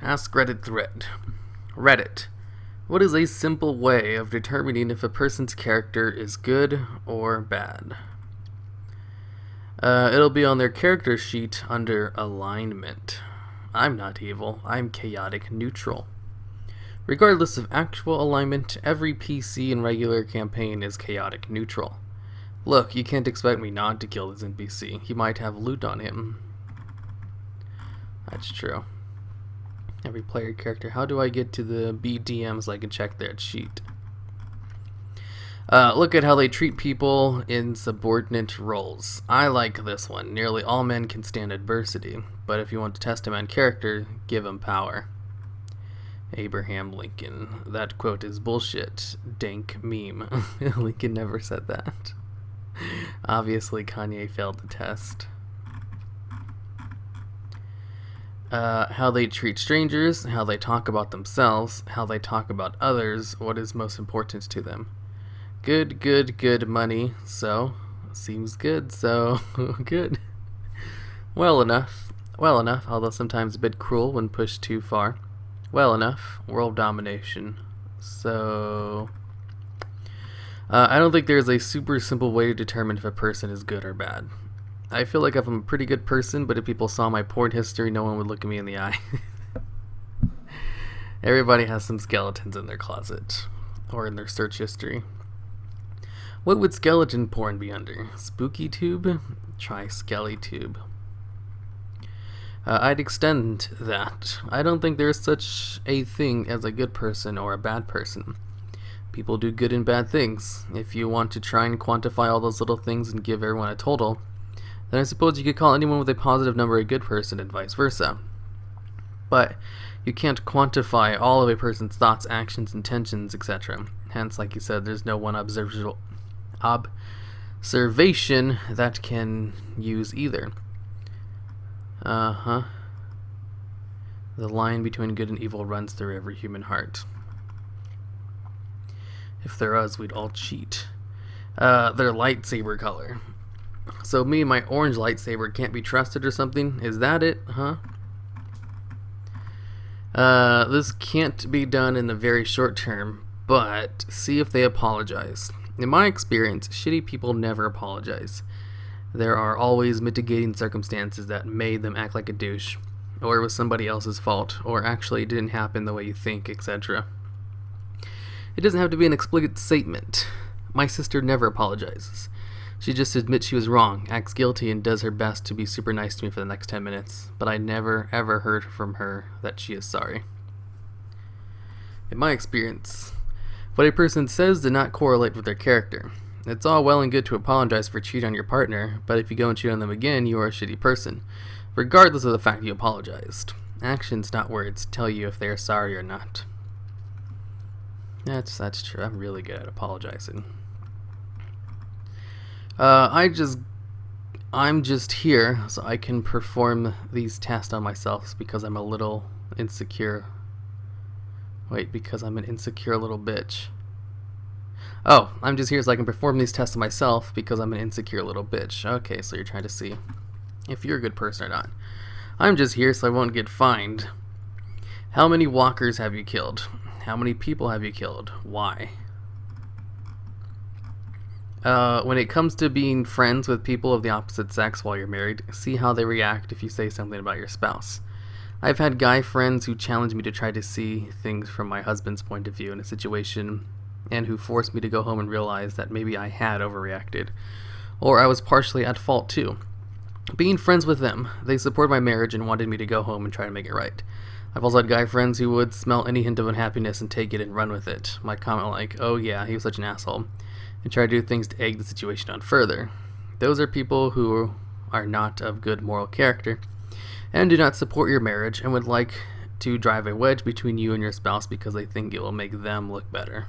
Askreddit thread. Reddit. What is a simple way of determining if a person's character is good or bad? It'll be on their character sheet under alignment. I'm not evil, I'm chaotic neutral. Regardless of actual alignment, every PC in regular campaign is chaotic neutral. Look, you can't expect me not to kill this NPC. He might have loot on him. That's true. Every player character. How do I get to the BDM so I can check their sheet? Look at how they treat people in subordinate roles. I like this one. Nearly all men can stand adversity, but if you want to test a man's character, give him power. Abraham Lincoln. That quote is bullshit. Dank meme. Lincoln never said that. Obviously, Kanye failed the test. How they treat strangers, how they talk about themselves, how they talk about others, what is most important to them. Good money, so, seems good, so, good. Well enough, although sometimes a bit cruel when pushed too far. Well enough, world domination, so... I don't think there's a super simple way to determine if a person is good or bad. I feel like if I'm a pretty good person, but if people saw my porn history, no one would look at me in the eye. Everybody has some skeletons in their closet, or in their search history. What would skeleton porn be under? Spooky tube? Try skelly tube. I'd extend that. I don't think there's such a thing as a good person or a bad person. People do good and bad things. If you want to try and quantify all those little things and give everyone a total, then I suppose you could call anyone with a positive number a good person and vice versa. But you can't quantify all of a person's thoughts, actions, intentions, etc. Hence, like you said, there's no one observation that can use either. The line between good and evil runs through every human heart. If they're us, we'd all cheat. Their lightsaber color. So me and my orange lightsaber can't be trusted or something? Is that it, huh? This can't be done in the very short term, but see if they apologize. In my experience, shitty people never apologize. There are always mitigating circumstances that made them act like a douche, or it was somebody else's fault, or actually it didn't happen the way you think, etc. It doesn't have to be an explicit statement. My sister never apologizes. She just admits she was wrong, acts guilty, and does her best to be super nice to me for the next 10 minutes, but I never ever heard from her that she is sorry. In my experience, what a person says does not correlate with their character. It's all well and good to apologize for cheating on your partner, but if you go and cheat on them again, you are a shitty person, regardless of the fact you apologized. Actions, not words, tell you if they are sorry or not. That's true. I'm really good at apologizing. I'm just here so I can perform these tests on myself because I'm a little insecure. Wait, because I'm an insecure little bitch. Oh, I'm just here so I can perform these tests on myself because I'm an insecure little bitch. Okay, so you're trying to see if you're a good person or not. I'm just here so I won't get fined. How many walkers have you killed? How many people have you killed? Why? When it comes to being friends with people of the opposite sex while you're married, see how they react if you say something about your spouse. I've had guy friends who challenged me to try to see things from my husband's point of view in a situation, and who forced me to go home and realize that maybe I had overreacted, or I was partially at fault too. Being friends with them, they supported my marriage and wanted me to go home and try to make it right. I've also had guy friends who would smell any hint of unhappiness and take it and run with it. My comment like, oh yeah, he was such an asshole, and try to do things to egg the situation on further. Those are people who are not of good moral character and do not support your marriage and would like to drive a wedge between you and your spouse because they think it will make them look better.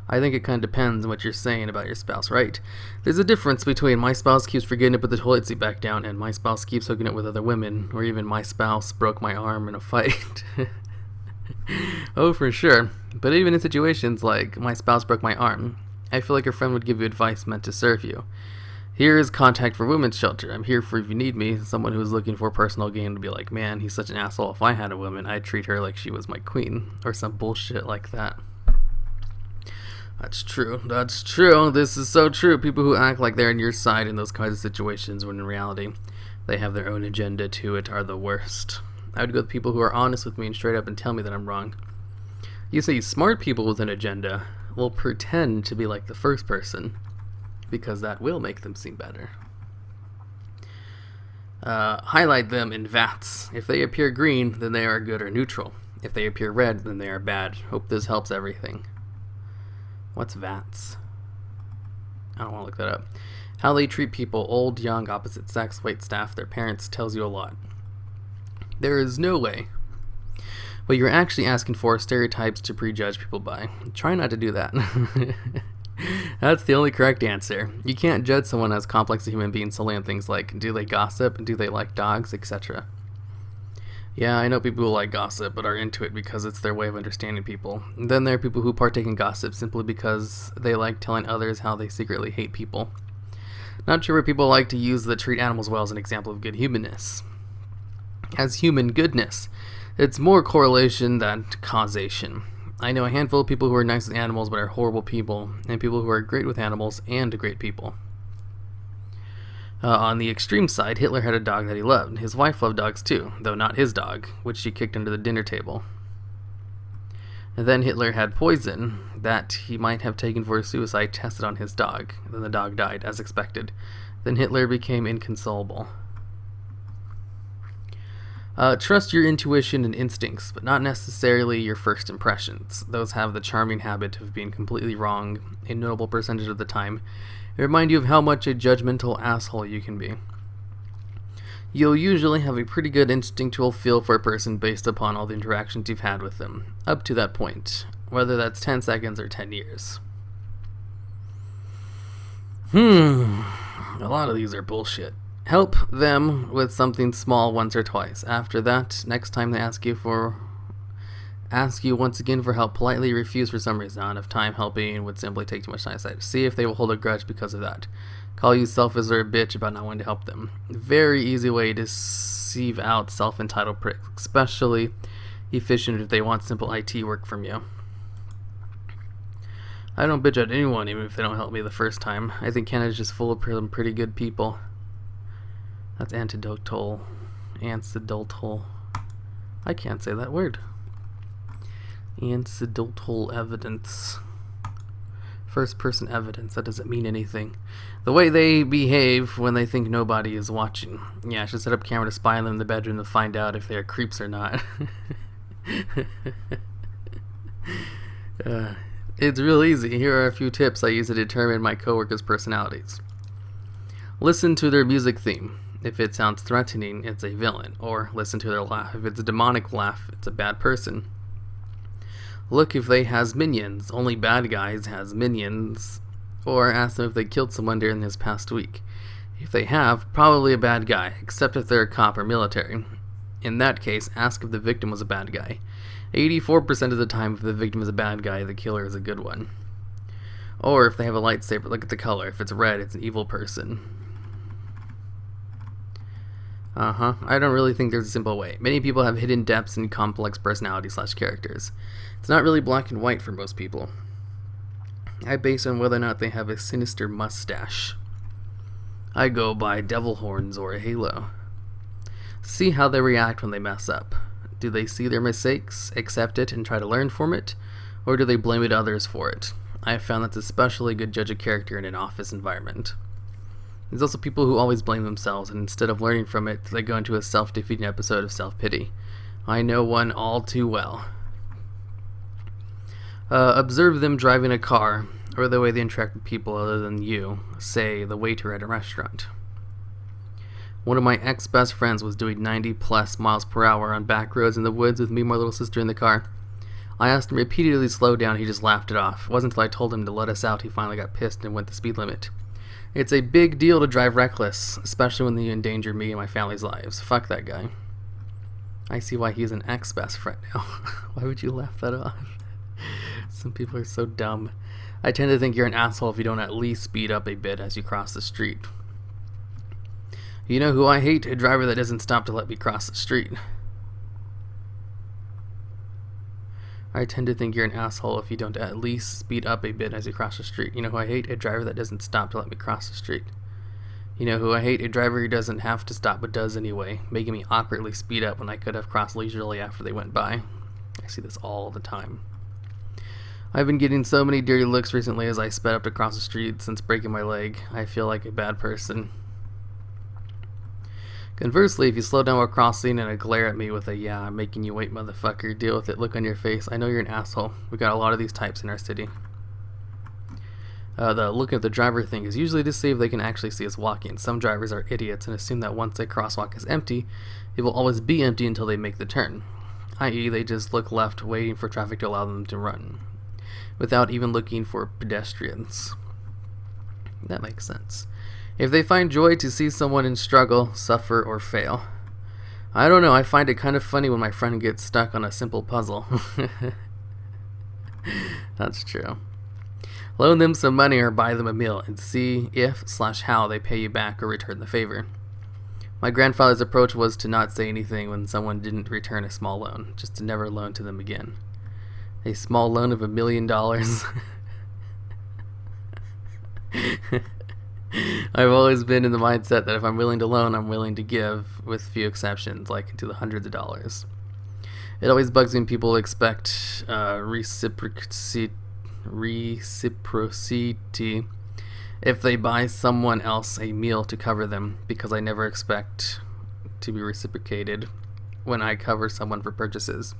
I think it kind of depends on what you're saying about your spouse, right? There's a difference between my spouse keeps forgetting to put the toilet seat back down and my spouse keeps hooking it with other women, or even my spouse broke my arm in a fight. Oh, for sure. But even in situations like my spouse broke my arm, I feel like a friend would give you advice meant to serve you. Here is contact for women's shelter. I'm here for if you need me. Someone who's looking for personal gain to be like, man, he's such an asshole. If I had a woman, I'd treat her like she was my queen. Or some bullshit like that. That's true. That's true. This is so true. People who act like they're on your side in those kinds of situations when in reality they have their own agenda to it are the worst. I would go with people who are honest with me and straight up and tell me that I'm wrong. You see, smart people with an agenda will pretend to be like the first person because that will make them seem better. Highlight them in VATs. If they appear green, then they are good or neutral. If they appear red, then they are bad. Hope this helps everything. What's VATs? I don't want to look that up. How they treat people, old, young, opposite sex, wait staff, their parents, tells you a lot. There is no way what you're actually asking for are stereotypes to prejudge people by. Try not to do that. That's the only correct answer. You can't judge someone as complex a human being solely on things like, do they gossip, do they like dogs, etc. Yeah, I know people who like gossip but are into it because it's their way of understanding people. And then there are people who partake in gossip simply because they like telling others how they secretly hate people. Not sure where people like to use the treat animals well as an example of good humanness. As human goodness, it's more correlation than causation. I know a handful of people who are nice with animals but are horrible people, and people who are great with animals and great people. On the extreme side, Hitler had a dog that he loved. His wife loved dogs too, though not his dog, which she kicked under the dinner table. And then Hitler had poison that he might have taken for a suicide tested on his dog. Then the dog died, as expected. Then Hitler became inconsolable. Trust your intuition and instincts, but not necessarily your first impressions. Those have the charming habit of being completely wrong a notable percentage of the time. They remind you of how much a judgmental asshole you can be. You'll usually have a pretty good instinctual feel for a person based upon all the interactions you've had with them, up to that point, whether that's 10 seconds or 10 years. A lot of these are bullshit. Help them with something small once or twice. After that, next time they ask you once again for help, politely refuse for some reason. Not enough time helping would simply take too much time aside. See if they will hold a grudge because of that. Call you selfish or a bitch about not wanting to help them. Very easy way to sieve out self-entitled pricks, especially efficient if they want simple IT work from you. I don't bitch at anyone even if they don't help me the first time. I think Canada's just full of pretty good people. That's antidotal. I can't say that word. Anecdotal evidence. First person evidence. That doesn't mean anything. The way they behave when they think nobody is watching. Yeah, I should set up a camera to spy on them in the bedroom to find out if they are creeps or not. It's real easy. Here are a few tips I use to determine my coworkers' personalities. Listen to their music theme. If it sounds threatening, it's a villain. Or listen to their laugh. If it's a demonic laugh, it's a bad person. Look if they has minions. Only bad guys has minions. Or ask them if they killed someone during this past week. If they have, probably a bad guy, except if they're a cop or military. In that case, ask if the victim was a bad guy. 84% of the time, if the victim is a bad guy, the killer is a good one. Or if they have a lightsaber, look at the color. If it's red, it's an evil person. I don't really think there's a simple way. Many people have hidden depths and complex personality/characters. It's not really black and white for most people. I base on whether or not they have a sinister mustache. I go by devil horns or a halo. See how they react when they mess up. Do they see their mistakes, accept it, and try to learn from it? Or do they blame it others for it? I have found that's especially a good judge of character in an office environment. There's also people who always blame themselves, and instead of learning from it, they go into a self-defeating episode of self-pity. I know one all too well. Observe them driving a car, or the way they interact with people other than you, say, the waiter at a restaurant. One of my ex-best friends was doing 90+ miles per hour on back roads in the woods with me and my little sister in the car. I asked him repeatedly to slow down, he just laughed it off. It wasn't until I told him to let us out he finally got pissed and went the speed limit. It's a big deal to drive reckless, especially when you endanger me and my family's lives. Fuck that guy. I see why he's an ex-best friend now. Why would you laugh that off? Some people are so dumb. I tend to think you're an asshole if you don't at least speed up a bit as you cross the street. You know who I hate? A driver that doesn't stop to let me cross the street. I tend to think you're an asshole if you don't at least speed up a bit as you cross the street. You know who I hate? A driver that doesn't stop to let me cross the street. You know who I hate? A driver who doesn't have to stop but does anyway, making me awkwardly speed up when I could have crossed leisurely after they went by. I see this all the time. I've been getting so many dirty looks recently as I sped up to cross the street since breaking my leg. I feel like a bad person. Conversely, if you slow down while crossing and glare at me with a "yeah, I'm making you wait, motherfucker, deal with it" look on your face, I know you're an asshole. We got a lot of these types in our city. The look at the driver thing is usually to see if they can actually see us walking. Some drivers are idiots and assume that once a crosswalk is empty, it will always be empty until they make the turn. I.e., they just look left, waiting for traffic to allow them to run, without even looking for pedestrians. That makes sense. If they find joy to see someone in struggle, suffer, or fail. I don't know, I find it kind of funny when my friend gets stuck on a simple puzzle. That's true. Loan them some money or buy them a meal and see if/how they pay you back or return the favor. My grandfather's approach was to not say anything when someone didn't return a small loan, just to never loan to them again. A small loan of $1 million. I've always been in the mindset that if I'm willing to loan, I'm willing to give, with few exceptions, like into the hundreds of dollars. It always bugs me when people expect reciprocity if they buy someone else a meal to cover them, because I never expect to be reciprocated when I cover someone for purchases.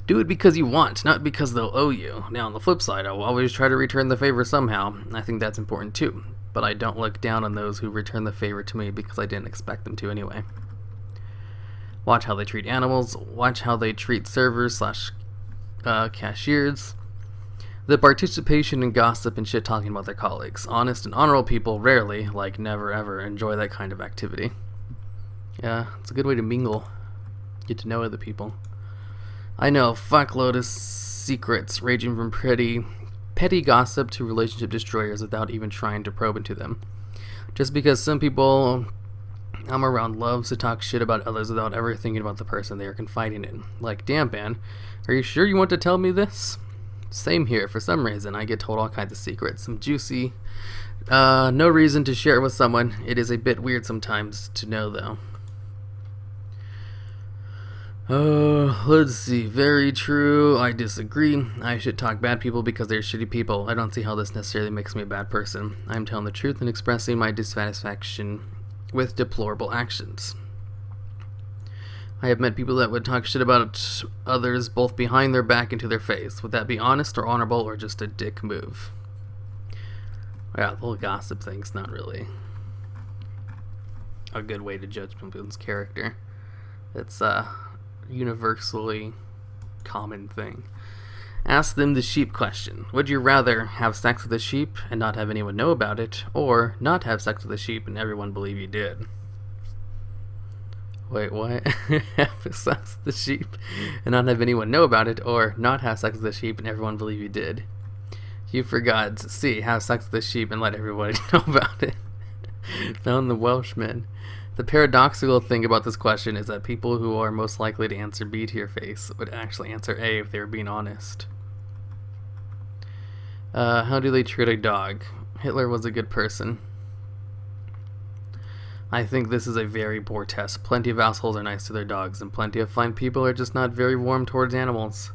Do it because you want, not because they'll owe you. Now, on the flip side, I will always try to return the favor somehow. I think that's important too. But I don't look down on those who return the favor to me because I didn't expect them to anyway. Watch how they treat animals. Watch how they treat servers/cashiers. The participation in gossip and shit talking about their colleagues. Honest and honorable people rarely, like never ever, enjoy that kind of activity. Yeah, it's a good way to mingle. Get to know other people. I know, fuckload of secrets ranging from petty gossip to relationship destroyers without even trying to probe into them. Just because some people I'm around loves to talk shit about others without ever thinking about the person they are confiding in. Like, damn man, are you sure you want to tell me this? Same here. For some reason, I get told all kinds of secrets. Some juicy, no reason to share it with someone. It is a bit weird sometimes to know, though. Let's see. Very true. I disagree. I should talk bad people because they're shitty people. I don't see how this necessarily makes me a bad person. I'm telling the truth and expressing my dissatisfaction with deplorable actions. I have met people that would talk shit about others both behind their back and to their face. Would that be honest or honorable or just a dick move? Yeah, the whole gossip thing's not really a good way to judge people's character. It's a universally common thing. Ask them the sheep question. Would you rather have sex with a sheep and not have anyone know about it, or not have sex with a sheep and everyone believe you did? Wait, what? Have sex with the sheep and not have anyone know about it, or not have sex with the sheep and everyone believe you did? You forgot. C. Have sex with the sheep and let everybody know about it. Found the Welshman. The paradoxical thing about this question is that people who are most likely to answer B to your face would actually answer A if they were being honest. How do they treat a dog? Hitler was a good person. I think this is a very poor test. Plenty of assholes are nice to their dogs, and plenty of fine people are just not very warm towards animals.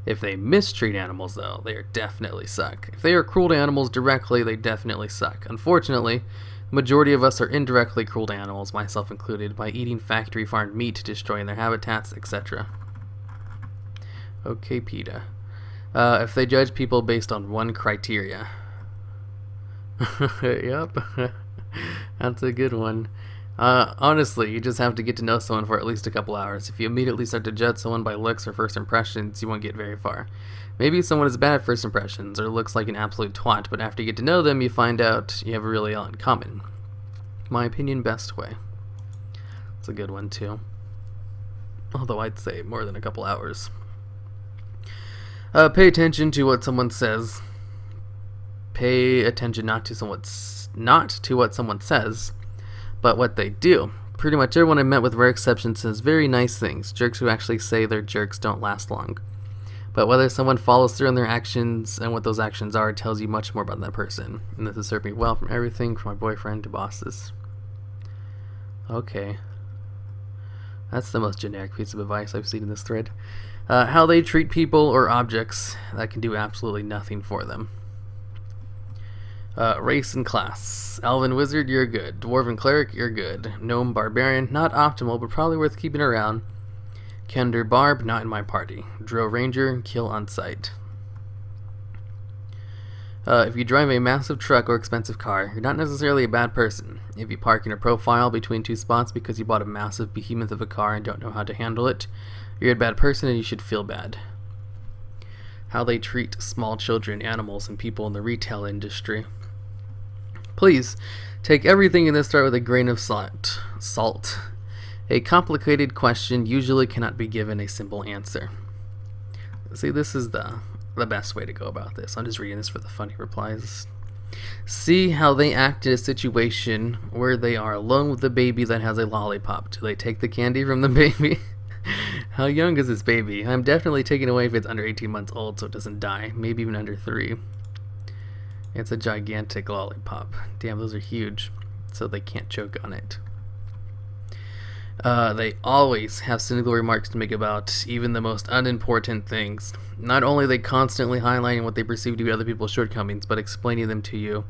If they mistreat animals, though, they definitely suck. If they are cruel to animals directly, they definitely suck. Unfortunately, the majority of us are indirectly cruel to animals, myself included, by eating factory-farmed meat, destroying their habitats, etc. Okay, PETA. If they judge people based on one criteria. Yep. That's a good one. Honestly, you just have to get to know someone for at least a couple hours. If you immediately start to judge someone by looks or first impressions, you won't get very far. Maybe someone is bad at first impressions or looks like an absolute twat, but after you get to know them, you find out you have really a lot in common. My opinion, best way. It's a good one, too. Although I'd say more than a couple hours. Pay attention to what someone says. Pay attention not to what someone says, but what they do. Pretty much everyone I met, with rare exceptions, says very nice things. Jerks who actually say they're jerks don't last long. But whether someone follows through on their actions and what those actions are tells you much more about that person. And this has served me well, from everything from my boyfriend to bosses. Okay. That's the most generic piece of advice I've seen in this thread. How they treat people or objects that can do absolutely nothing for them. Race and class. Elven Wizard, you're good. Dwarven Cleric, you're good. Gnome Barbarian, not optimal, but probably worth keeping around. Kender Barb, not in my party. Drow Ranger, kill on sight. If you drive a massive truck or expensive car, you're not necessarily a bad person. If you park in a profile between two spots because you bought a massive behemoth of a car and don't know how to handle it, you're a bad person and you should feel bad. How they treat small children, animals, and people in the retail industry. Please, take everything in this thread with a grain of salt. A complicated question usually cannot be given a simple answer. See, this is the best way to go about this. I'm just reading this for the funny replies. See how they act in a situation where they are alone with the baby that has a lollipop. Do they take the candy from the baby? How young is this baby? I'm definitely taking away if it's under 18 months old so it doesn't die. Maybe even under 3. It's a gigantic lollipop. Damn, those are huge. So they can't choke on it. They always have cynical remarks to make about even the most unimportant things. Not only are they constantly highlighting what they perceive to be other people's shortcomings, but explaining them to you.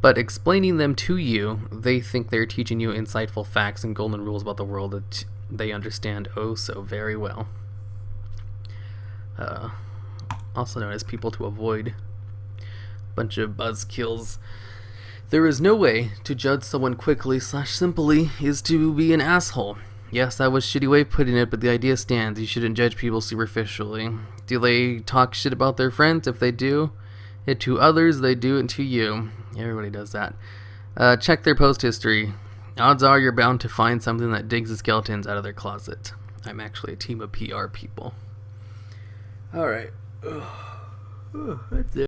They think they're teaching you insightful facts and golden rules about the world that they understand oh so very well. Also known as people to avoid. Bunch of buzzkills. There is no way to judge someone quickly / simply is to be an asshole. Yes, that was a shitty way of putting it, but the idea stands. You shouldn't judge people superficially. Do they talk shit about their friends? If they do it to others, they do it to you. Everybody does that. Check their post history. Odds are you're bound to find something that digs the skeletons out of their closet. I'm actually a team of PR people. Alright. That's it.